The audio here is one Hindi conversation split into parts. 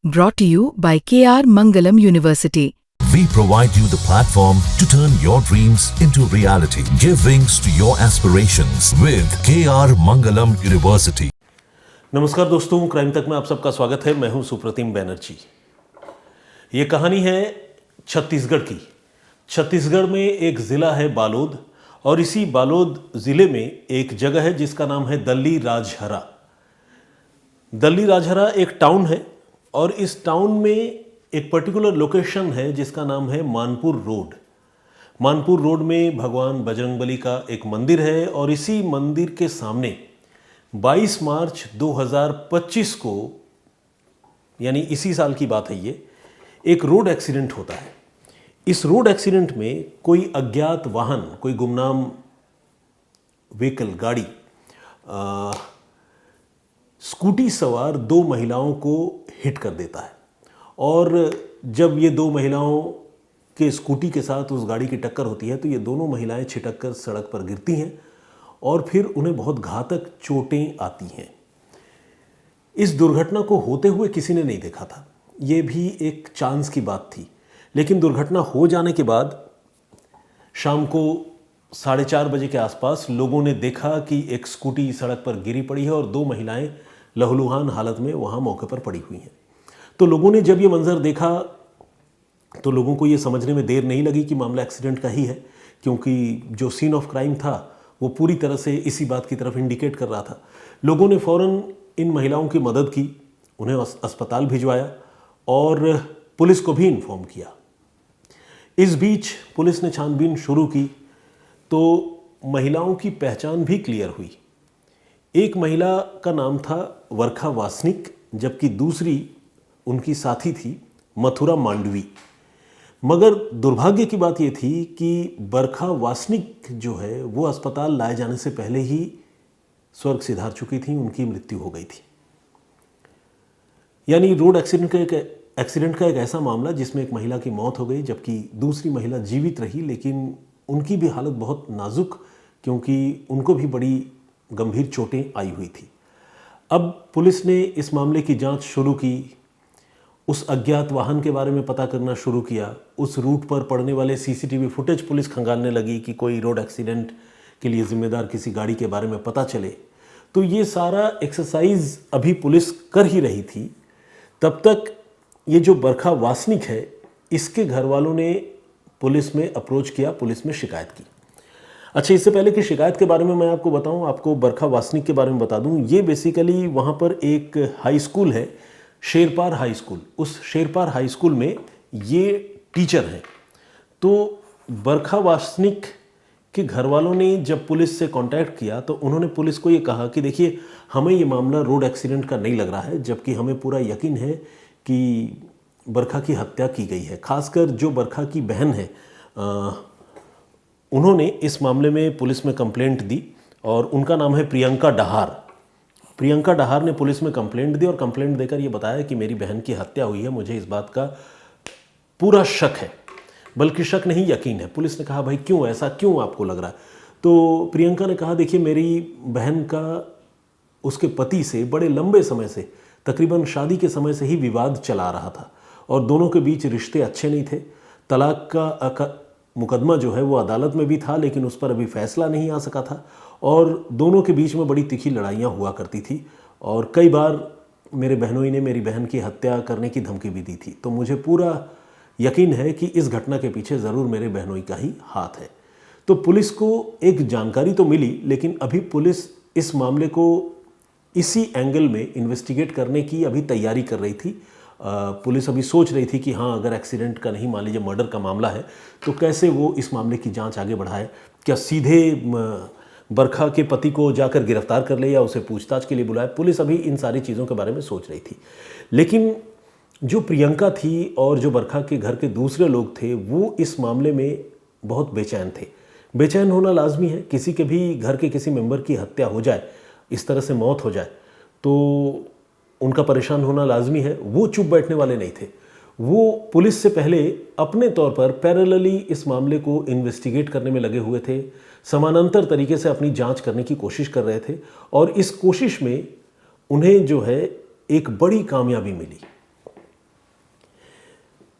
Brought to you by KR Mangalam University. We provide you the platform to turn your dreams into reality. Give wings to your aspirations with KR Mangalam University. नमस्कार दोस्तों, क्राइम तक में आप सबका स्वागत है। मैं हूं सुप्रतिम बैनर्जी। ये कहानी है छत्तीसगढ़ की। छत्तीसगढ़ में एक ज़िला है बालोद, और इसी बालोद ज़िले में एक जगह है जिसका नाम है दल्ली राजहरा। दल्ली राजहरा एक टाउन है, और इस टाउन में एक पर्टिकुलर लोकेशन है जिसका नाम है मानपुर रोड। मानपुर रोड में भगवान बजरंगबली का एक मंदिर है, और इसी मंदिर के सामने 22 मार्च 2025 को, यानी इसी साल की बात है ये, एक रोड एक्सीडेंट होता है। इस रोड एक्सीडेंट में कोई अज्ञात वाहन, कोई गुमनाम व्हीकल, गाड़ी, स्कूटी सवार दो महिलाओं को हिट कर देता है। और जब ये दो महिलाओं के स्कूटी के साथ उस गाड़ी की टक्कर होती है तो ये दोनों महिलाएं छिटक कर सड़क पर गिरती हैं, और फिर उन्हें बहुत घातक चोटें आती हैं। इस दुर्घटना को होते हुए किसी ने नहीं देखा था, ये भी एक चांस की बात थी। लेकिन दुर्घटना हो जाने के बाद शाम को 4:30 बजे के आसपास लोगों ने देखा कि एक स्कूटी सड़क पर गिरी पड़ी है और दो महिलाएं लहूलुहान हालत में वहाँ मौके पर पड़ी हुई हैं। तो लोगों ने जब ये मंजर देखा तो लोगों को ये समझने में देर नहीं लगी कि मामला एक्सीडेंट का ही है, क्योंकि जो सीन ऑफ क्राइम था वो पूरी तरह से इसी बात की तरफ इंडिकेट कर रहा था। लोगों ने फ़ौरन इन महिलाओं की मदद की, उन्हें अस्पताल भिजवाया और पुलिस को भी इन्फॉर्म किया। इस बीच पुलिस ने छानबीन शुरू की तो महिलाओं की पहचान भी क्लियर हुई। एक महिला का नाम था वर्खा वासनिक, जबकि दूसरी उनकी साथी थी मथुरा मांडवी। मगर दुर्भाग्य की बात यह थी कि वर्खा वासनिक जो है वो अस्पताल लाए जाने से पहले ही स्वर्ग सिधार चुकी थी, उनकी मृत्यु हो गई थी। यानी रोड एक्सीडेंट का एक ऐसा मामला जिसमें एक महिला की मौत हो गई, जबकि दूसरी महिला जीवित रही, लेकिन उनकी भी हालत बहुत नाजुक, क्योंकि उनको भी बड़ी गंभीर चोटें आई हुई थी। अब पुलिस ने इस मामले की जांच शुरू की, उस अज्ञात वाहन के बारे में पता करना शुरू किया, उस रूट पर पड़ने वाले सीसीटीवी फुटेज पुलिस खंगालने लगी कि कोई रोड एक्सीडेंट के लिए जिम्मेदार किसी गाड़ी के बारे में पता चले। तो ये सारा एक्सरसाइज अभी पुलिस कर ही रही थी। तब तक ये जो वर्खा वासनिक है, इसके घर वालों ने पुलिस में अप्रोच किया, पुलिस में शिकायत की। अच्छा, इससे पहले कि शिकायत के बारे में मैं आपको बताऊं, आपको वर्खा वासनिक के बारे में बता दूं। ये बेसिकली वहाँ पर एक हाई स्कूल है, शेरपार हाई स्कूल। उस शेरपार हाई स्कूल में ये टीचर हैं। तो वर्खा वासनिक के घर वालों ने जब पुलिस से कांटेक्ट किया तो उन्होंने पुलिस को ये कहा कि देखिए, हमें ये मामला रोड एक्सीडेंट का नहीं लग रहा है, जबकि हमें पूरा यकीन है कि वर्खा की हत्या की गई है। खासकर जो वर्खा की बहन है, उन्होंने इस मामले में पुलिस में कंप्लेंट दी, और उनका नाम है प्रियंका डहार। प्रियंका डहार ने पुलिस में कंप्लेंट दी और कंप्लेंट देकर ये बताया कि मेरी बहन की हत्या हुई है, मुझे इस बात का पूरा शक है, बल्कि शक नहीं, यकीन है। पुलिस ने कहा, भाई क्यों, ऐसा क्यों आपको लग रहा है? तो प्रियंका ने कहा, देखिए, मेरी बहन का उसके पति से बड़े लंबे समय से, तकरीबन शादी के समय से ही विवाद चला रहा था, और दोनों के बीच रिश्ते अच्छे नहीं थे। तलाक का मुकदमा जो है वो अदालत में भी था, लेकिन उस पर अभी फैसला नहीं आ सका था, और दोनों के बीच में बड़ी तीखी लड़ाइयाँ हुआ करती थी, और कई बार मेरे बहनोई ने मेरी बहन की हत्या करने की धमकी भी दी थी। तो मुझे पूरा यकीन है कि इस घटना के पीछे ज़रूर मेरे बहनोई का ही हाथ है। तो पुलिस को एक जानकारी तो मिली, लेकिन अभी पुलिस इस मामले को इसी एंगल में इन्वेस्टिगेट करने की अभी तैयारी कर रही थी। पुलिस अभी सोच रही थी कि हाँ, अगर एक्सीडेंट का नहीं, मान लीजिए मर्डर का मामला है, तो कैसे वो इस मामले की जांच आगे बढ़ाए। क्या सीधे वर्खा के पति को जाकर गिरफ्तार कर ले या उसे पूछताछ के लिए बुलाए? पुलिस अभी इन सारी चीज़ों के बारे में सोच रही थी। लेकिन जो प्रियंका थी और जो वर्खा के घर के दूसरे लोग थे, वो इस मामले में बहुत बेचैन थे। बेचैन होना लाजमी है, किसी के भी घर के किसी मेंबर की हत्या हो जाए, इस तरह से मौत हो जाए, तो उनका परेशान होना लाजमी है। वो चुप बैठने वाले नहीं थे, वो पुलिस से पहले अपने तौर पर पैरेलली इस मामले को इन्वेस्टिगेट करने में लगे हुए थे, समानांतर तरीके से अपनी जांच करने की कोशिश कर रहे थे, और इस कोशिश में उन्हें जो है एक बड़ी कामयाबी मिली।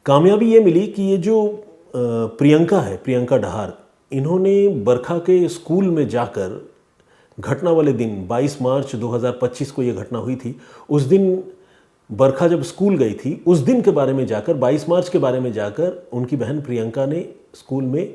कामयाबी ये मिली कि ये जो प्रियंका है, प्रियंका डहार, इन्होंने बरखा के स्कूल में जाकर घटना वाले दिन 22 मार्च 2025 को ये घटना हुई थी, उस दिन बरखा जब स्कूल गई थी, उस दिन के बारे में जाकर 22 मार्च के बारे में जाकर उनकी बहन प्रियंका ने स्कूल में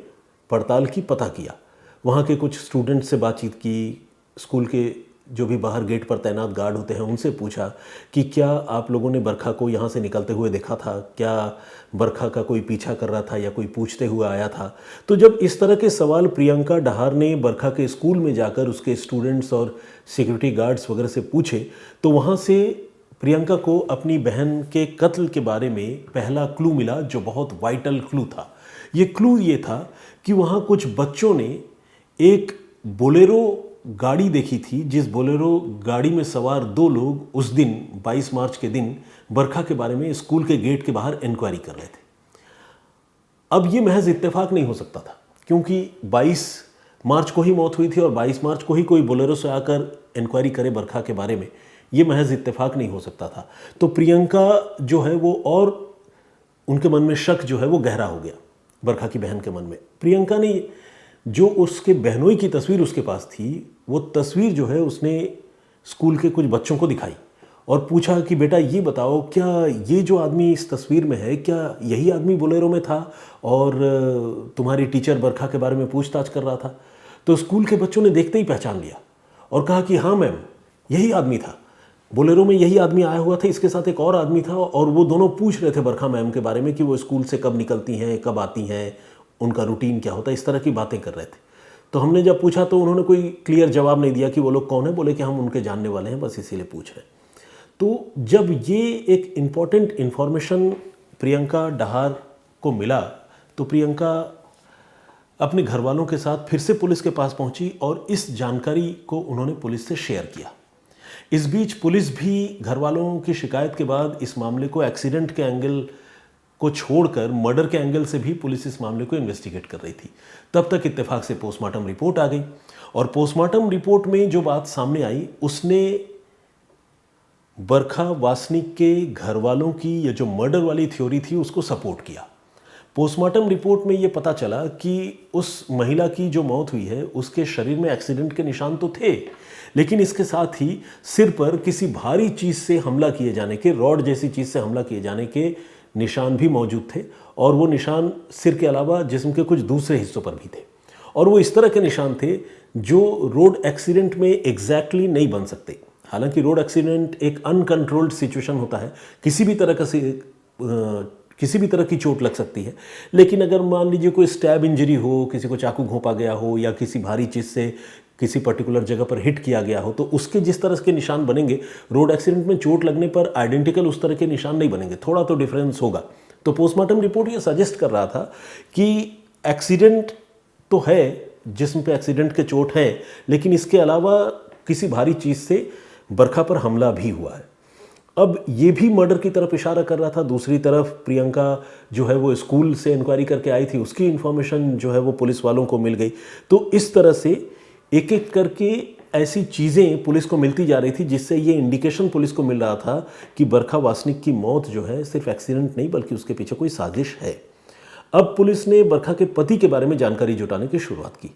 पड़ताल की, पता किया, वहाँ के कुछ स्टूडेंट से बातचीत की, स्कूल के जो भी बाहर गेट पर तैनात गार्ड होते हैं उनसे पूछा कि क्या आप लोगों ने बरखा को यहाँ से निकलते हुए देखा था, क्या बरखा का कोई पीछा कर रहा था या कोई पूछते हुए आया था। तो जब इस तरह के सवाल प्रियंका डहार ने बरखा के स्कूल में जाकर उसके स्टूडेंट्स और सिक्योरिटी गार्ड्स वगैरह से पूछे, तो वहाँ से प्रियंका को अपनी बहन के कत्ल के बारे में पहला क्लू मिला, जो बहुत वाइटल क्लू था। ये क्लू ये था कि वहाँ कुछ बच्चों ने एक बोलेरो गाड़ी देखी थी, जिस बोलेरो गाड़ी में सवार 2 लोग उस दिन 22 मार्च के दिन बरखा के बारे में स्कूल के गेट के बाहर इंक्वायरी कर रहे थे। अब ये महज इत्तेफाक नहीं हो सकता था, क्योंकि 22 मार्च को ही मौत हुई थी और 22 मार्च को ही कोई बोलेरो से आकर इंक्वायरी करे बरखा के बारे में, ये महज इत्तेफाक नहीं हो सकता था। तो प्रियंका जो है वो, और उनके मन में शक जो है वो गहरा हो गया बरखा की बहन के मन में। प्रियंका ने जो उसके बहनोई की तस्वीर उसके पास थी, वो तस्वीर जो है उसने स्कूल के कुछ बच्चों को दिखाई और पूछा कि बेटा ये बताओ, क्या ये जो आदमी इस तस्वीर में है, क्या यही आदमी बोलेरो में था और तुम्हारी टीचर बरखा के बारे में पूछताछ कर रहा था? तो स्कूल के बच्चों ने देखते ही पहचान लिया और कहा कि हाँ मैम, यही आदमी था, बोलेरो में यही आदमी आया हुआ था, इसके साथ एक और आदमी था, और वो दोनों पूछ रहे थे बरखा मैम के बारे में कि वो स्कूल से कब निकलती हैं, कब आती हैं, उनका रूटीन क्या होता है, इस तरह की बातें कर रहे थे। तो हमने जब पूछा तो उन्होंने कोई क्लियर जवाब नहीं दिया कि वो लोग कौन है, बोले कि हम उनके जानने वाले हैं, बस इसीलिए पूछ रहे हैं। तो जब ये एक इम्पॉर्टेंट इन्फॉर्मेशन प्रियंका डहार को मिला, तो प्रियंका अपने घर वालों के साथ फिर से पुलिस के पास पहुंची और इस जानकारी को उन्होंने पुलिस से शेयर किया। इस बीच पुलिस भी घर वालों की शिकायत के बाद इस मामले को एक्सीडेंट के एंगल को छोड़कर मर्डर के एंगल से भी पुलिस इस मामले को इन्वेस्टिगेट कर रही थी। तब तक इत्तेफाक से पोस्टमार्टम रिपोर्ट आ गई और पोस्टमार्टम रिपोर्ट में जो बात सामने आई, उसने बरखा वासनिक के घर वालों की ये जो मर्डर वाली थ्योरी थी उसको सपोर्ट किया। पोस्टमार्टम रिपोर्ट में ये पता चला कि उस महिला की जो मौत हुई है उसके शरीर में एक्सीडेंट के निशान तो थे, लेकिन इसके साथ ही सिर पर किसी भारी चीज़ से हमला किए जाने के, रॉड जैसी चीज़ से हमला किए जाने के निशान भी मौजूद थे, और वो निशान सिर के अलावा जिस्म के कुछ दूसरे हिस्सों पर भी थे, और वो इस तरह के निशान थे जो रोड एक्सीडेंट में एग्जैक्टली नहीं बन सकते। हालांकि रोड एक्सीडेंट एक अनकंट्रोल्ड सिचुएशन होता है, किसी भी तरह की चोट लग सकती है, लेकिन अगर मान लीजिए कोई स्टैब इंजरी हो, किसी को चाकू घोंपा गया हो या किसी भारी चीज़ से किसी पर्टिकुलर जगह पर हिट किया गया हो, तो उसके जिस तरह के निशान बनेंगे, रोड एक्सीडेंट में चोट लगने पर आइडेंटिकल उस तरह के निशान नहीं बनेंगे, थोड़ा तो डिफरेंस होगा। तो पोस्टमार्टम रिपोर्ट ये सजेस्ट कर रहा था कि एक्सीडेंट तो है, जिस्म पे एक्सीडेंट के चोट है, लेकिन इसके अलावा किसी भारी चीज़ से बरखा पर हमला भी हुआ है। अब ये भी मर्डर की तरफ इशारा कर रहा था। दूसरी तरफ प्रियंका जो है वो स्कूल से इंक्वायरी करके आई थी, उसकी इन्फॉर्मेशन जो है वो पुलिस वालों को मिल गई। तो इस तरह से एक एक करके ऐसी चीज़ें पुलिस को मिलती जा रही थी, जिससे ये इंडिकेशन पुलिस को मिल रहा था कि बरखा वासनिक की मौत जो है सिर्फ एक्सीडेंट नहीं, बल्कि उसके पीछे कोई साजिश है। अब पुलिस ने बरखा के पति के बारे में जानकारी जुटाने की शुरुआत की।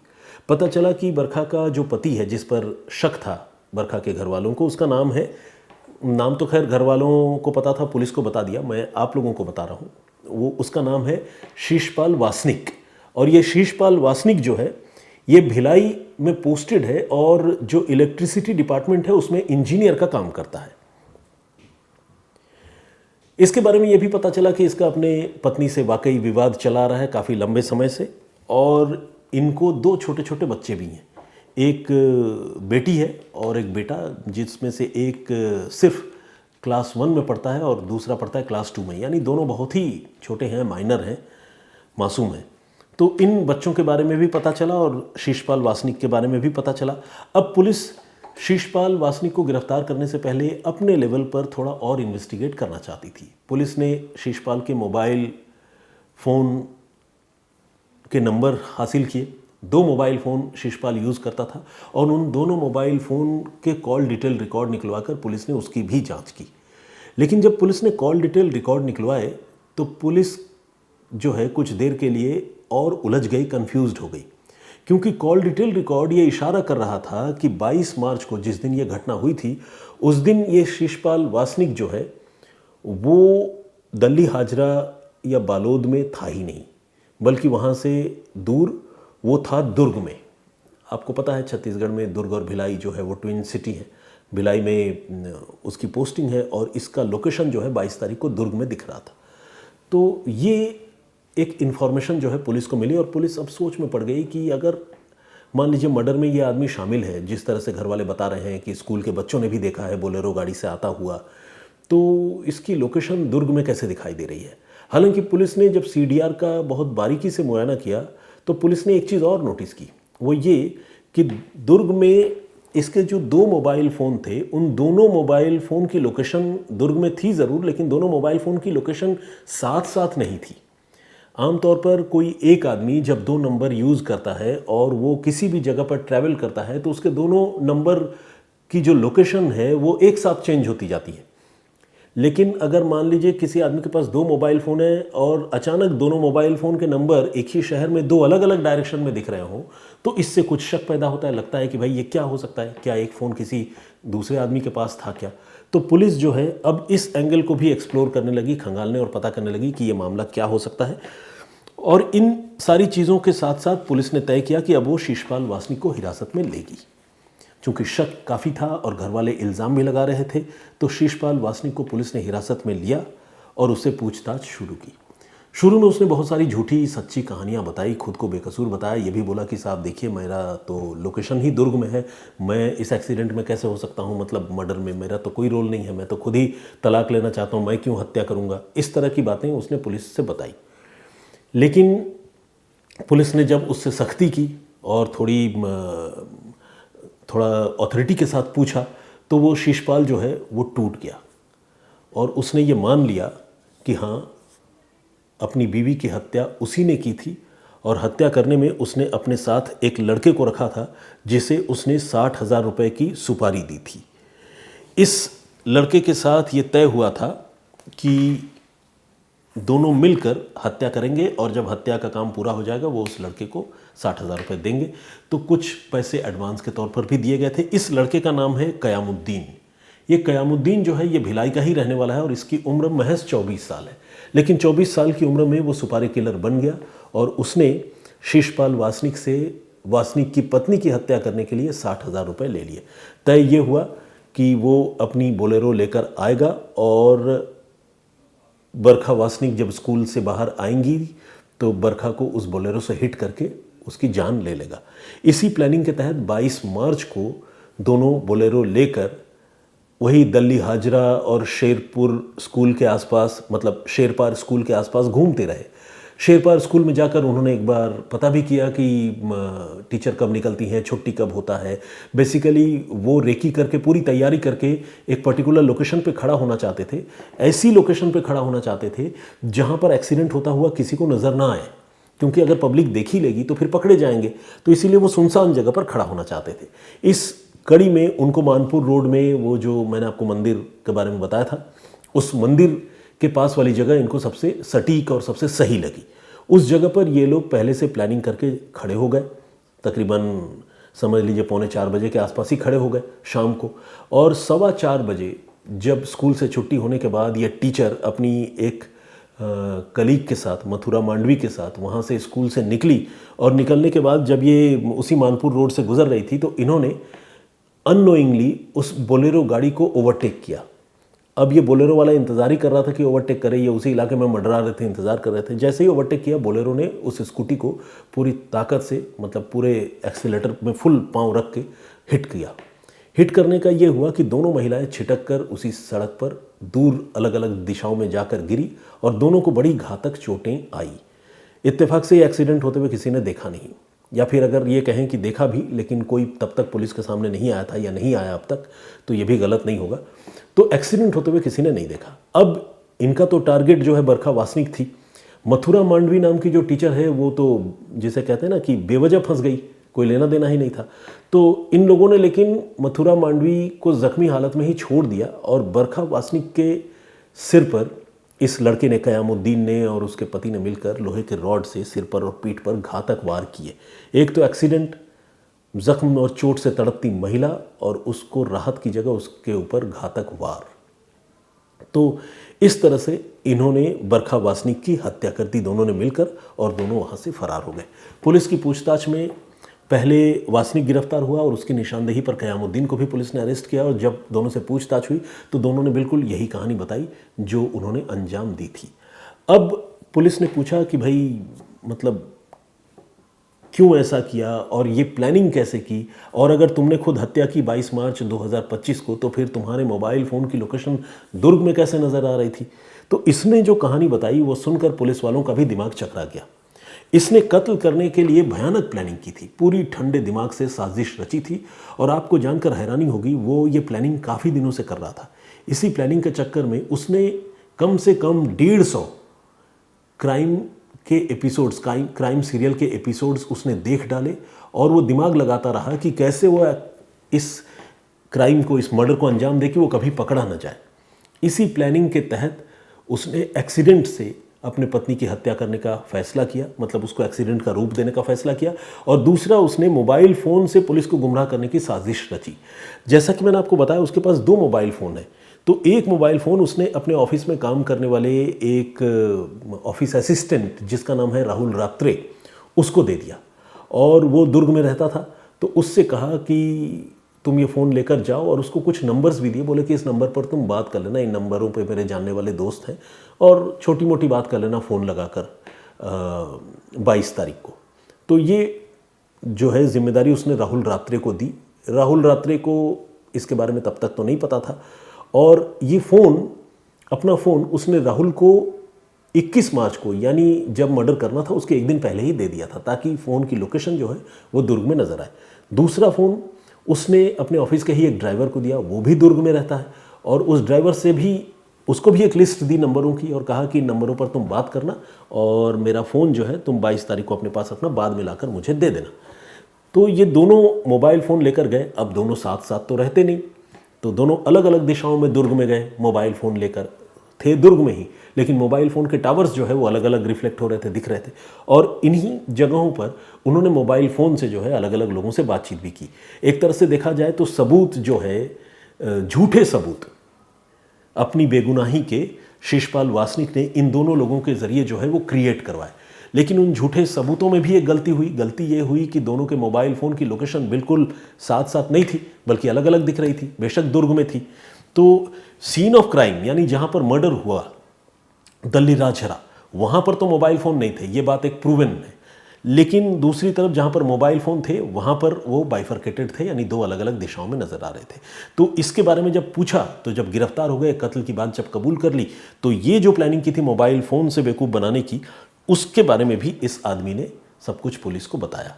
पता चला कि बरखा का जो पति है, जिस पर शक था बरखा के घर वालों को, उसका नाम तो खैर घर वालों को पता था, पुलिस को बता दिया, मैं आप लोगों को बता रहा हूँ। वो उसका नाम है शीशपाल वासनिक, और ये शीशपाल वासनिक जो है ये भिलाई में पोस्टेड है और जो इलेक्ट्रिसिटी डिपार्टमेंट है उसमें इंजीनियर का काम करता है। इसके बारे में यह भी पता चला कि इसका अपने पत्नी से वाकई विवाद चला रहा है काफ़ी लंबे समय से, और इनको 2 छोटे छोटे बच्चे भी हैं। एक बेटी है और एक बेटा, जिसमें से एक सिर्फ क्लास 1 में पढ़ता है और दूसरा पढ़ता है क्लास 2 में, यानी दोनों बहुत ही छोटे हैं, माइनर हैं, मासूम हैं। तो इन बच्चों के बारे में भी पता चला और शीशपाल वासनिक के बारे में भी पता चला। अब पुलिस शीशपाल वासनिक को गिरफ्तार करने से पहले अपने लेवल पर थोड़ा और इन्वेस्टिगेट करना चाहती थी। पुलिस ने शीशपाल के मोबाइल फ़ोन के नंबर हासिल किए। 2 मोबाइल फ़ोन शीशपाल यूज़ करता था और उन दोनों मोबाइल फ़ोन के कॉल डिटेल रिकॉर्ड निकलवाकर पुलिस ने उसकी भी जांच की। लेकिन जब पुलिस ने कॉल डिटेल रिकॉर्ड निकलवाए तो पुलिस जो है कुछ देर के लिए और उलझ गई, कंफ्यूज्ड हो गई, क्योंकि कॉल डिटेल रिकॉर्ड ये इशारा कर रहा था कि 22 मार्च को जिस दिन ये घटना हुई थी उस दिन ये शिशपाल वासनिक जो है वो दल्ली हाजरा या बालोद में था ही नहीं, बल्कि वहाँ से दूर वो था दुर्ग में। आपको पता है छत्तीसगढ़ में दुर्ग और भिलाई जो है वो ट्विन सिटी है। भिलाई में उसकी पोस्टिंग है और इसका लोकेशन जो है 22 तारीख को दुर्ग में दिख रहा था। तो ये एक इन्फॉर्मेशन जो है पुलिस को मिली और पुलिस अब सोच में पड़ गई कि अगर मान लीजिए मर्डर में ये आदमी शामिल है, जिस तरह से घर वाले बता रहे हैं कि स्कूल के बच्चों ने भी देखा है बोलेरो गाड़ी से आता हुआ, तो इसकी लोकेशन दुर्ग में कैसे दिखाई दे रही है। हालांकि पुलिस ने जब सीडीआर का बहुत बारीकी से मुआयना किया तो पुलिस ने एक चीज़ और नोटिस की, वो ये कि दुर्ग में इसके जो 2 मोबाइल फ़ोन थे उन दोनों मोबाइल फ़ोन की लोकेशन दुर्ग में थी ज़रूर, लेकिन दोनों मोबाइल फ़ोन की लोकेशन साथ साथ नहीं थी। आमतौर पर कोई एक आदमी जब 2 नंबर यूज़ करता है और वो किसी भी जगह पर ट्रैवल करता है तो उसके दोनों नंबर की जो लोकेशन है वो एक साथ चेंज होती जाती है। लेकिन अगर मान लीजिए किसी आदमी के पास 2 मोबाइल फ़ोन है और अचानक दोनों मोबाइल फ़ोन के नंबर एक ही शहर में 2 अलग अलग डायरेक्शन में दिख रहे हों तो इससे कुछ शक पैदा होता है, लगता है कि भाई ये क्या हो सकता है, क्या एक फ़ोन किसी दूसरे आदमी के पास था क्या। तो पुलिस जो है अब इस एंगल को भी एक्सप्लोर करने लगी, खंगालने और पता करने लगी कि ये मामला क्या हो सकता है। और इन सारी चीज़ों के साथ साथ पुलिस ने तय किया कि अब वो शिशपाल वासनिक को हिरासत में लेगी। चूंकि शक काफ़ी था और घर वाले इल्ज़ाम भी लगा रहे थे तो शिशपाल वासनिक को पुलिस ने हिरासत में लिया और उससे पूछताछ शुरू की। शुरू में उसने बहुत सारी झूठी सच्ची कहानियां बताई, खुद को बेकसूर बताया, ये भी बोला कि साहब देखिए मेरा तो लोकेशन ही दुर्ग में है, मैं इस एक्सीडेंट में कैसे हो सकता हूँ, मतलब मर्डर में मेरा तो कोई रोल नहीं है, मैं तो खुद ही तलाक लेना चाहता हूँ, मैं क्यों हत्या करूँगा। इस तरह की बातें उसने पुलिस से बताई। लेकिन पुलिस ने जब उससे सख्ती की और थोड़ा ऑथोरिटी के साथ पूछा तो वो शिशपाल जो है वो टूट गया और उसने ये मान लिया कि हाँ अपनी बीवी की हत्या उसी ने की थी और हत्या करने में उसने अपने साथ एक लड़के को रखा था जिसे उसने 60,000 रुपये की सुपारी दी थी। इस लड़के के साथ ये तय हुआ था कि दोनों मिलकर हत्या करेंगे और जब हत्या का काम पूरा हो जाएगा वो उस लड़के को 60,000 रुपये देंगे। तो कुछ पैसे एडवांस के तौर पर भी दिए गए थे। इस लड़के का नाम है कयामुद्दीन। ये कयामुद्दीन जो है ये भिलाई का ही रहने वाला है और इसकी उम्र महज 24 साल है। लेकिन 24 साल की उम्र में वो सुपारी किलर बन गया और उसने शिशपाल वासनिक की पत्नी की हत्या करने के लिए 60,000 रुपये ले लिए। तय ये हुआ कि वो अपनी बोलेरो लेकर आएगा और बरखा वासनिक जब स्कूल से बाहर आएंगी तो बरखा को उस बोलेरो से हिट करके उसकी जान ले लेगा। इसी प्लानिंग के तहत 22 मार्च को दोनों बोलेरो लेकर वही दल्ली हाजरा और शेरपुर स्कूल के आसपास, मतलब शेरपार स्कूल के आसपास घूमते रहे। शेरपार स्कूल में जाकर उन्होंने एक बार पता भी किया कि टीचर कब निकलती हैं, छुट्टी कब होता है। बेसिकली वो रेकी करके पूरी तैयारी करके एक पर्टिकुलर लोकेशन पे खड़ा होना चाहते थे, ऐसी लोकेशन पे खड़ा होना चाहते थे जहाँ पर एक्सीडेंट होता हुआ किसी को नज़र ना आए, क्योंकि अगर पब्लिक देख ही लेगी तो फिर पकड़े जाएंगे। तो इसीलिए वो सुनसान जगह पर खड़ा होना चाहते थे। इस कड़ी में उनको मानपुर रोड में वो जो मैंने आपको मंदिर के बारे में बताया था, उस मंदिर के पास वाली जगह इनको सबसे सटीक और सबसे सही लगी। उस जगह पर ये लोग पहले से प्लानिंग करके खड़े हो गए। तकरीबन समझ लीजिए 3:45 बजे के आसपास ही खड़े हो गए शाम को। और 4:15 बजे जब स्कूल से छुट्टी होने के बाद ये टीचर अपनी एक कलीग के साथ, मथुरा मांडवी के साथ वहाँ से स्कूल से निकली और निकलने के बाद जब ये उसी मानपुर रोड से गुजर रही थी तो इन्होंने अननोइंगली उस बोलेरो गाड़ी को ओवरटेक किया। अब ये बोलेरो वाला इंतज़ार ही कर रहा था कि ओवरटेक करे, ये उसी इलाके में मंडरा रहे थे, इंतज़ार कर रहे थे। जैसे ही ओवरटेक किया बोलेरो ने उस स्कूटी को पूरी ताकत से, मतलब पूरे एक्सीलेटर में फुल पाँव रख के हिट किया। हिट करने का ये हुआ कि दोनों महिलाएं छिटक कर उसी सड़क पर दूर अलग अलग दिशाओं में जाकर गिरी और दोनों को बड़ी घातक चोटें आई। इत्तेफाक से ये एक्सीडेंट होते हुए किसी ने देखा नहीं, या फिर अगर ये कहें कि देखा भी लेकिन कोई तब तक पुलिस के सामने नहीं आया था या नहीं आया अब तक, तो ये भी गलत नहीं होगा। तो एक्सीडेंट होते हुए किसी ने नहीं देखा। अब इनका तो टारगेट जो है बरखा वासनिक थी। मथुरा मांडवी नाम की जो टीचर है वो तो जिसे कहते हैं ना कि बेवजह फंस गई, कोई लेना देना ही नहीं था। तो इन लोगों ने लेकिन मथुरा मांडवी को जख्मी हालत में ही छोड़ दिया और बरखा वासनिक के सिर पर इस लड़के ने, कयामुद्दीन ने और उसके पति ने मिलकर लोहे के रॉड से सिर पर और पीठ पर घातक वार किए। एक तो एक्सीडेंट, जख्म और चोट से तड़पती महिला और उसको राहत की जगह उसके ऊपर घातक वार। तो इस तरह से इन्होंने बरखा वासनिक की हत्या कर दी दोनों ने मिलकर, और दोनों वहाँ से फरार हो गए। पुलिस की पूछताछ में पहले वासनिक गिरफ्तार हुआ और उसकी निशानदेही पर कयामुद्दीन को भी पुलिस ने अरेस्ट किया, और जब दोनों से पूछताछ हुई तो दोनों ने बिल्कुल यही कहानी बताई जो उन्होंने अंजाम दी थी। अब पुलिस ने पूछा कि भाई मतलब क्यों ऐसा किया और ये प्लानिंग कैसे की, और अगर तुमने खुद हत्या की 22 मार्च 2025 को, तो फिर तुम्हारे मोबाइल फ़ोन की लोकेशन दुर्ग में कैसे नज़र आ रही थी। तो इसने जो कहानी बताई वो सुनकर पुलिस वालों का भी दिमाग चकरा गया। इसने कत्ल करने के लिए भयानक प्लानिंग की थी, पूरी ठंडे दिमाग से साजिश रची थी, और आपको जानकर हैरानी होगी वो ये प्लानिंग काफ़ी दिनों से कर रहा था। इसी प्लानिंग के चक्कर में उसने कम से कम 150 क्राइम के एपिसोड्स, क्राइम सीरियल के एपिसोड्स उसने देख डाले, और वो दिमाग लगाता रहा कि कैसे वो इस क्राइम को, इस मर्डर को अंजाम दे कि वो कभी पकड़ा न जाए। इसी प्लानिंग के तहत उसने एक्सीडेंट से अपने पत्नी की हत्या करने का फैसला किया, मतलब उसको एक्सीडेंट का रूप देने का फैसला किया, और दूसरा उसने मोबाइल फ़ोन से पुलिस को गुमराह करने की साजिश रची। जैसा कि मैंने आपको बताया उसके पास 2 मोबाइल फ़ोन हैं, तो एक मोबाइल फ़ोन उसने अपने ऑफिस में काम करने वाले एक ऑफिस असिस्टेंट जिसका नाम है राहुल रात्रे, उसको दे दिया, और वो दुर्ग में रहता था। तो उससे कहा कि तुम ये फ़ोन लेकर जाओ, और उसको कुछ नंबर्स भी दिए, बोले कि इस नंबर पर तुम बात कर लेना, इन नंबरों पे मेरे जानने वाले दोस्त हैं, और छोटी मोटी बात कर लेना फ़ोन लगाकर 22 तारीख को। तो ये जो है जिम्मेदारी उसने राहुल रात्रे को दी। राहुल रात्रे को इसके बारे में तब तक तो नहीं पता था, और ये फ़ोन, अपना फ़ोन उसने राहुल को 21 मार्च को, यानी जब मर्डर करना था उसके एक दिन पहले ही दे दिया था, ताकि फ़ोन की लोकेशन जो है वो दुर्ग में नज़र आए। दूसरा फ़ोन उसने अपने ऑफिस के ही एक ड्राइवर को दिया, वो भी दुर्ग में रहता है, और उस ड्राइवर से भी, उसको भी एक लिस्ट दी नंबरों की, और कहा कि इन नंबरों पर तुम बात करना, और मेरा फ़ोन जो है तुम 22 तारीख को अपने पास रखना, बाद में लाकर मुझे दे देना। तो ये दोनों मोबाइल फ़ोन लेकर गए। अब दोनों साथ साथ तो रहते नहीं, तो दोनों अलग अलग दिशाओं में दुर्ग में गए। मोबाइल फ़ोन लेकर थे दुर्ग में ही, लेकिन मोबाइल फ़ोन के टावर्स जो है वो अलग अलग रिफ्लेक्ट हो रहे थे, दिख रहे थे, और इन्हीं जगहों पर उन्होंने मोबाइल फ़ोन से जो है अलग अलग लोगों से बातचीत भी की। एक तरह से देखा जाए तो सबूत जो है, झूठे सबूत अपनी बेगुनाही के शिशपाल वासनिक ने इन दोनों लोगों के ज़रिए जो है वो क्रिएट करवाए। लेकिन उन झूठे सबूतों में भी एक गलती हुई। गलती ये हुई कि दोनों के मोबाइल फ़ोन की लोकेशन बिल्कुल साथ साथ नहीं थी, बल्कि अलग अलग दिख रही थी। बेशक दुर्ग में थी, तो सीन ऑफ क्राइम यानी जहाँ पर मर्डर हुआ, दल्ली राजहरा, वहाँ पर तो मोबाइल फ़ोन नहीं थे, ये बात एक प्रूवन है। लेकिन दूसरी तरफ जहाँ पर मोबाइल फ़ोन थे वहाँ पर वो बाइफरकेटेड थे, यानी 2 अलग अलग दिशाओं में नज़र आ रहे थे। तो इसके बारे में जब पूछा, तो जब गिरफ्तार हो गए, कत्ल की बात जब कबूल कर ली, तो ये जो प्लानिंग की थी मोबाइल फ़ोन से बेवकूफ़ बनाने की, उसके बारे में भी इस आदमी ने सब कुछ पुलिस को बताया।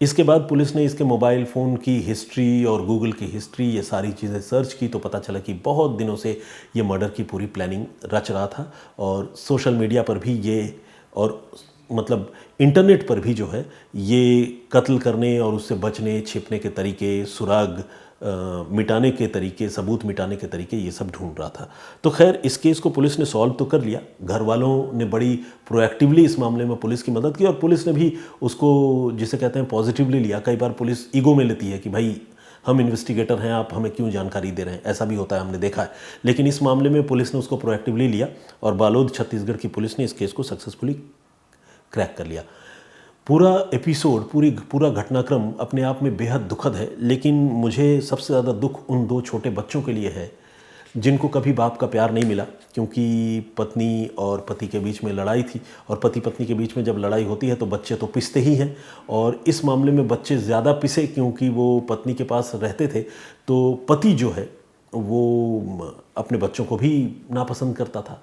इसके बाद पुलिस ने इसके मोबाइल फ़ोन की हिस्ट्री और गूगल की हिस्ट्री, ये सारी चीज़ें सर्च की, तो पता चला कि बहुत दिनों से ये मर्डर की पूरी प्लानिंग रच रहा था, और सोशल मीडिया पर भी ये, और मतलब इंटरनेट पर भी जो है ये कत्ल करने और उससे बचने छिपने के तरीके, सुराग मिटाने के तरीके, सबूत मिटाने के तरीके, ये सब ढूंढ रहा था। तो खैर इस केस को पुलिस ने सॉल्व तो कर लिया। घर वालों ने बड़ी प्रोएक्टिवली इस मामले में पुलिस की मदद की, और पुलिस ने भी उसको, जिसे कहते हैं, पॉजिटिवली लिया। कई बार पुलिस ईगो में लेती है कि भाई हम इन्वेस्टिगेटर हैं, आप हमें क्यों जानकारी दे रहे हैं, ऐसा भी होता है, हमने देखा है। लेकिन इस मामले में पुलिस ने उसको प्रोएक्टिवली लिया, और बालोद छत्तीसगढ़ की पुलिस ने इस केस को सक्सेसफुली क्रैक कर लिया। पूरा एपिसोड, पूरा घटनाक्रम अपने आप में बेहद दुखद है, लेकिन मुझे सबसे ज़्यादा दुख उन 2 छोटे बच्चों के लिए है जिनको कभी बाप का प्यार नहीं मिला, क्योंकि पत्नी और पति के बीच में लड़ाई थी, और पति पत्नी के बीच में जब लड़ाई होती है तो बच्चे तो पिसते ही हैं, और इस मामले में बच्चे ज़्यादा पिसे क्योंकि वो पत्नी के पास रहते थे। तो पति जो है वो अपने बच्चों को भी नापसंद करता था।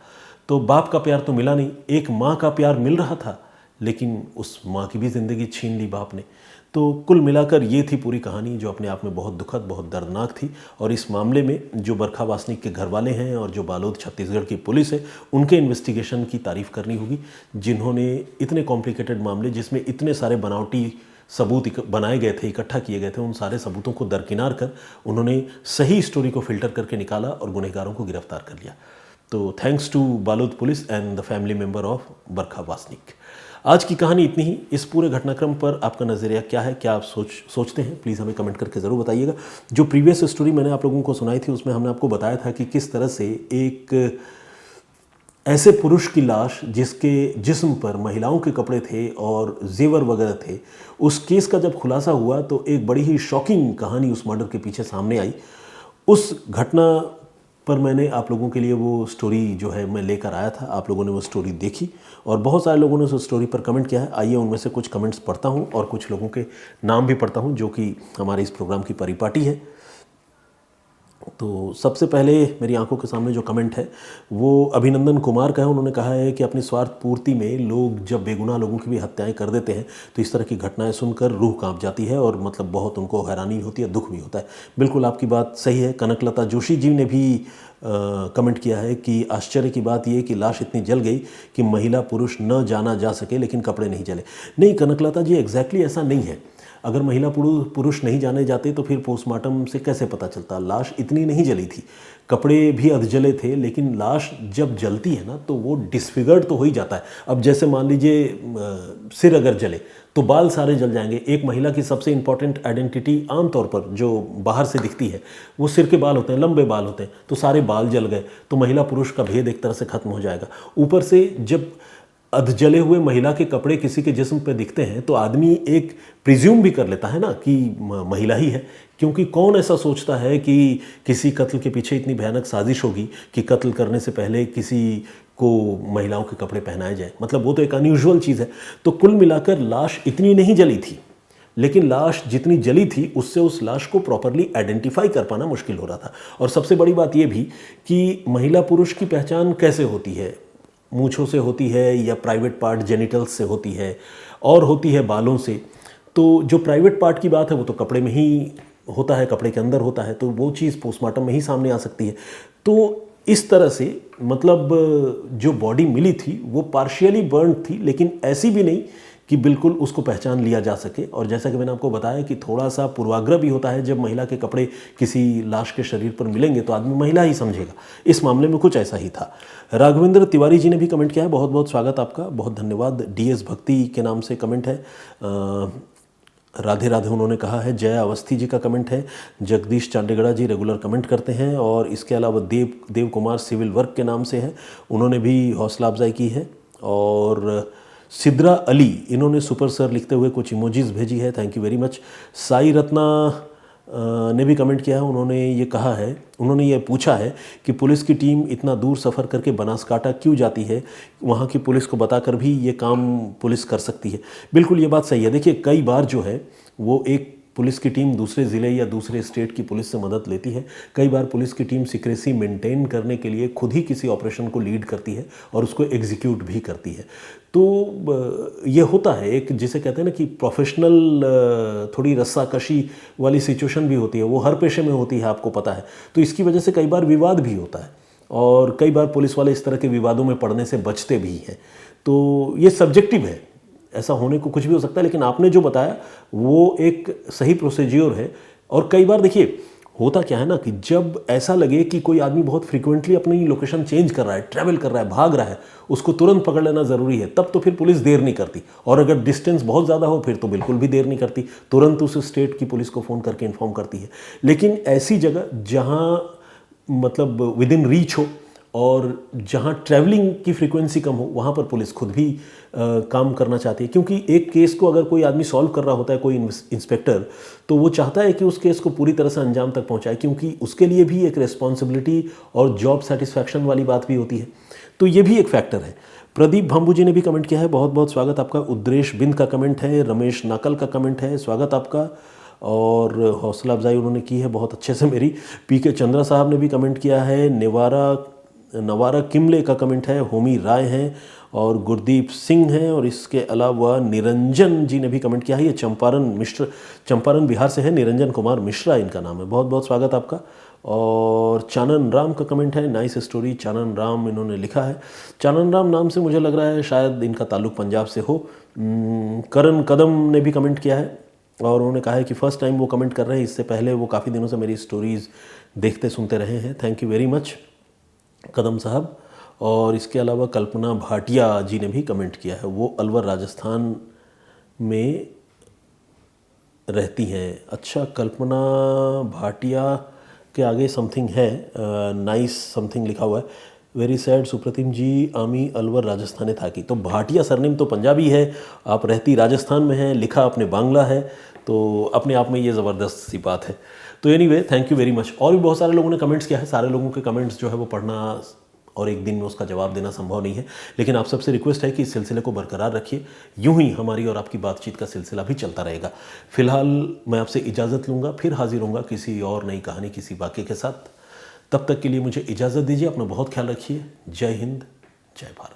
तो बाप का प्यार तो मिला नहीं, एक माँ का प्यार मिल रहा था, लेकिन उस माँ की भी ज़िंदगी छीन ली बाप ने। तो कुल मिलाकर ये थी पूरी कहानी, जो अपने आप में बहुत दुखद, बहुत दर्दनाक थी। और इस मामले में जो बरखा वासनिक के घर वाले हैं और जो बालोद छत्तीसगढ़ की पुलिस है, उनके इन्वेस्टिगेशन की तारीफ़ करनी होगी, जिन्होंने इतने कॉम्प्लिकेटेड मामले, जिसमें इतने सारे बनावटी सबूत बनाए गए थे, इकट्ठा किए गए थे, उन सारे सबूतों को दरकिनार कर उन्होंने सही स्टोरी को फिल्टर करके निकाला और गुनहगारों को गिरफ्तार कर लिया। तो thanks to Balod police and the family member of Barkha Wasnik. आज की कहानी इतनी ही। इस पूरे घटनाक्रम पर आपका नज़रिया क्या है, क्या आप सोचते हैं, प्लीज़ हमें कमेंट करके ज़रूर बताइएगा। जो प्रीवियस स्टोरी मैंने आप लोगों को सुनाई थी उसमें हमने आपको बताया था कि किस तरह से एक ऐसे पुरुष की लाश जिसके जिस्म पर महिलाओं के कपड़े थे और जेवर वगैरह थे, उस केस का जब खुलासा हुआ तो एक बड़ी ही शॉकिंग कहानी उस मर्डर के पीछे सामने आई। उस घटना पर मैंने आप लोगों के लिए वो स्टोरी जो है मैं लेकर आया था। आप लोगों ने वो स्टोरी देखी और बहुत सारे लोगों ने उस स्टोरी पर कमेंट किया है। आइए उनमें से कुछ कमेंट्स पढ़ता हूँ और कुछ लोगों के नाम भी पढ़ता हूँ जो कि हमारे इस प्रोग्राम की परिपाटी है। तो सबसे पहले मेरी आंखों के सामने जो कमेंट है वो अभिनंदन कुमार का है। उन्होंने कहा है कि अपनी स्वार्थ पूर्ति में लोग जब बेगुनाह लोगों की भी हत्याएं कर देते हैं तो इस तरह की घटनाएं सुनकर रूह कांप जाती है और मतलब बहुत उनको हैरानी होती है, दुख भी होता है। बिल्कुल आपकी बात सही है। कनकलता जोशी जी ने भी कमेंट किया है कि आश्चर्य की बात यह कि लाश इतनी जल गई कि महिला पुरुष न जाना जा सके लेकिन कपड़े नहीं जले। नहीं कनकलता जी, एग्जैक्टली ऐसा नहीं है। अगर महिला पुरुष नहीं जाने जाते तो फिर पोस्टमार्टम से कैसे पता चलता? लाश इतनी नहीं जली थी, कपड़े भी अधजले थे, लेकिन लाश जब जलती है ना तो वो डिसफिगर्ड तो हो ही जाता है। अब जैसे मान लीजिए सिर अगर जले तो बाल सारे जल जाएंगे। एक महिला की सबसे इंपॉर्टेंट आइडेंटिटी आमतौर पर जो बाहर से दिखती है वो सिर के बाल होते हैं, लंबे बाल होते हैं, तो सारे बाल जल गए तो महिला पुरुष का भेद एक तरह से खत्म हो जाएगा। ऊपर से जब अधजले हुए महिला के कपड़े किसी के जिस्म पे दिखते हैं तो आदमी एक प्रिज्यूम भी कर लेता है ना कि महिला ही है, क्योंकि कौन ऐसा सोचता है कि किसी कत्ल के पीछे इतनी भयानक साजिश होगी कि कत्ल करने से पहले किसी को महिलाओं के कपड़े पहनाए जाए। मतलब वो तो एक अनयूजुअल चीज़ है। तो कुल मिलाकर लाश इतनी नहीं जली थी, लेकिन लाश जितनी जली थी उससे उस लाश को प्रॉपरली आइडेंटिफाई कर पाना मुश्किल हो रहा था। और सबसे बड़ी बात यह भी कि महिला पुरुष की पहचान कैसे होती है? मूंछों से होती है या प्राइवेट पार्ट जेनिटल्स से होती है और होती है बालों से। तो जो प्राइवेट पार्ट की बात है वो तो कपड़े में ही होता है, कपड़े के अंदर होता है, तो वो चीज़ पोस्टमार्टम में ही सामने आ सकती है। तो इस तरह से मतलब जो बॉडी मिली थी वो पार्शियली बर्न थी, लेकिन ऐसी भी नहीं कि बिल्कुल उसको पहचान लिया जा सके। और जैसा कि मैंने आपको बताया कि थोड़ा सा पूर्वाग्रह भी होता है। जब महिला के कपड़े किसी लाश के शरीर पर मिलेंगे तो आदमी महिला ही समझेगा। इस मामले में कुछ ऐसा ही था। राघवेंद्र तिवारी जी ने भी कमेंट किया है, बहुत बहुत स्वागत आपका, बहुत धन्यवाद। DS भक्ति के नाम से कमेंट है। राधे राधे उन्होंने कहा है। जया अवस्थी जी का कमेंट है। जगदीश चांडेगड़ा जी रेगुलर कमेंट करते हैं। और इसके अलावा देव कुमार सिविल वर्क के नाम से है, उन्होंने भी हौसला अफजाई की है। और सिद्रा अली, इन्होंने सुपर सर लिखते हुए कुछ इमोजीज भेजी है, thank you very much. Sai Ratna ने भी कमेंट किया है। उन्होंने ये कहा है, उन्होंने ये पूछा है कि पुलिस की टीम इतना दूर सफ़र करके बनासकांठा क्यों जाती है? वहाँ की पुलिस को बताकर भी ये काम पुलिस कर सकती है। बिल्कुल ये बात सही है। देखिए कई बार जो है वो एक पुलिस की टीम दूसरे ज़िले या दूसरे स्टेट की पुलिस से मदद लेती है। कई बार पुलिस की टीम सिक्रेसी मेंटेन करने के लिए खुद ही किसी ऑपरेशन को लीड करती है और उसको एग्जीक्यूट भी करती है। तो ये होता है एक, जिसे कहते हैं ना कि प्रोफेशनल थोड़ी रस्साकशी वाली सिचुएशन भी होती है, वो हर पेशे में होती है, आपको पता है। तो इसकी वजह से कई बार विवाद भी होता है और कई बार पुलिस वाले इस तरह के विवादों में पड़ने से बचते भी हैं। तो ये सब्जेक्टिव है, ऐसा होने को कुछ भी हो सकता है, लेकिन आपने जो बताया वो एक सही प्रोसीज्योर है। और कई बार देखिए होता क्या है ना कि जब ऐसा लगे कि कोई आदमी बहुत फ्रीक्वेंटली अपनी लोकेशन चेंज कर रहा है, ट्रैवल कर रहा है, भाग रहा है, उसको तुरंत पकड़ लेना ज़रूरी है, तब तो फिर पुलिस देर नहीं करती। और अगर डिस्टेंस बहुत ज़्यादा हो फिर तो बिल्कुल भी देर नहीं करती, तुरंत उस स्टेट की पुलिस को फ़ोन करके इन्फॉर्म करती है। लेकिन ऐसी जगह जहाँ मतलब विद इन रीच हो और जहाँ ट्रैवलिंग की फ्रीक्वेंसी कम हो, वहाँ पर पुलिस खुद भी काम करना चाहती है। क्योंकि एक केस को अगर कोई आदमी सॉल्व कर रहा होता है, कोई इंस्पेक्टर, तो वो चाहता है कि उस केस को पूरी तरह से अंजाम तक पहुँचाए, क्योंकि उसके लिए भी एक रिस्पॉन्सिबिलिटी और जॉब सेटिस्फैक्शन वाली बात भी होती है। तो ये भी एक फैक्टर है। प्रदीप भाम्बू जी ने भी कमेंट किया है, बहुत बहुत स्वागत आपका। उद्रेश बिंद का कमेंट है। रमेश नाकल का कमेंट है, स्वागत आपका। और हौसला अफजाई उन्होंने की है बहुत अच्छे से मेरी। PK चंद्रा साहब ने भी कमेंट किया है। नवारा किमले का कमेंट है। होमी राय हैं और गुरदीप सिंह हैं। और इसके अलावा निरंजन जी ने भी कमेंट किया है। ये चंपारण बिहार से है, निरंजन कुमार मिश्रा इनका नाम है, बहुत बहुत स्वागत आपका। और चानन राम का कमेंट है, नाइस स्टोरी। चानन राम इन्होंने लिखा है। चानन राम नाम से मुझे लग रहा है शायद इनका ताल्लुक पंजाब से हो। करण कदम ने भी कमेंट किया है और उन्होंने कहा है कि फ़र्स्ट टाइम वो कमेंट कर रहे हैं, इससे पहले वो काफ़ी दिनों से मेरी स्टोरीज़ देखते सुनते रहे हैं, थैंक यू वेरी मच। कदम साहब। और इसके अलावा कल्पना भाटिया जी ने भी कमेंट किया है, वो अलवर राजस्थान में रहती हैं। अच्छा, कल्पना भाटिया के आगे समथिंग है, नाइस समथिंग लिखा हुआ है, वेरी सैड सुप्रतिम जी आमी अलवर राजस्थान था की। तो भाटिया सरनेम तो पंजाबी है, आप रहती राजस्थान में हैं, लिखा आपने बांग्ला है, तो अपने आप में ये ज़बरदस्त सी बात है। तो anyway thank you very much. और भी बहुत सारे लोगों ने कमेंट्स किया है, सारे लोगों के कमेंट्स जो है वो पढ़ना और एक दिन में उसका जवाब देना संभव नहीं है, लेकिन आप सबसे रिक्वेस्ट है कि इस सिलसिले को बरकरार रखिए। यूं ही हमारी और आपकी बातचीत का सिलसिला भी चलता रहेगा। फिलहाल मैं आपसे इजाज़त लूँगा, फिर हाजिर होऊंगा किसी और नई कहानी, किसी वाक़े के साथ। तब तक के लिए मुझे इजाज़त दीजिए, अपना बहुत ख्याल रखिए। जय हिंद, जय भारत।